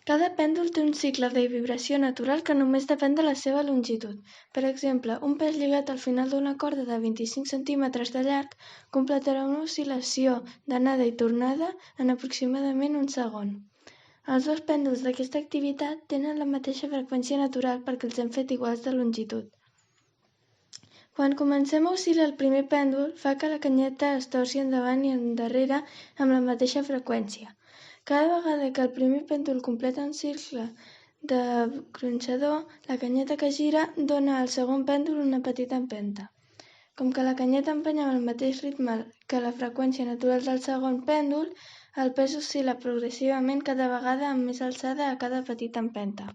Cada pèndol té un cicle de vibració natural que només depèn de la seva longitud. Per exemple, un pèl lligat al final d'una corda de 25 centímetres de llarg completarà una oscil·lació d'anada i tornada en aproximadament un segon. Els dos pèndols d'aquesta activitat tenen la mateixa freqüència natural perquè els hem fet iguals de longitud. Quan comencem a oscil·lar el primer pèndol, fa que la canyeta es torci endavant i endarrere amb la mateixa freqüència. Cada vegada que el primer pèndol completa un cicle de gronxador, la canyeta que gira dona al segon pèndol una petita empenta. Com que la canyeta empenya amb el mateix ritme que la freqüència natural del segon pèndol, el pes oscil·la progressivament cada vegada amb més alçada a cada petita empenta.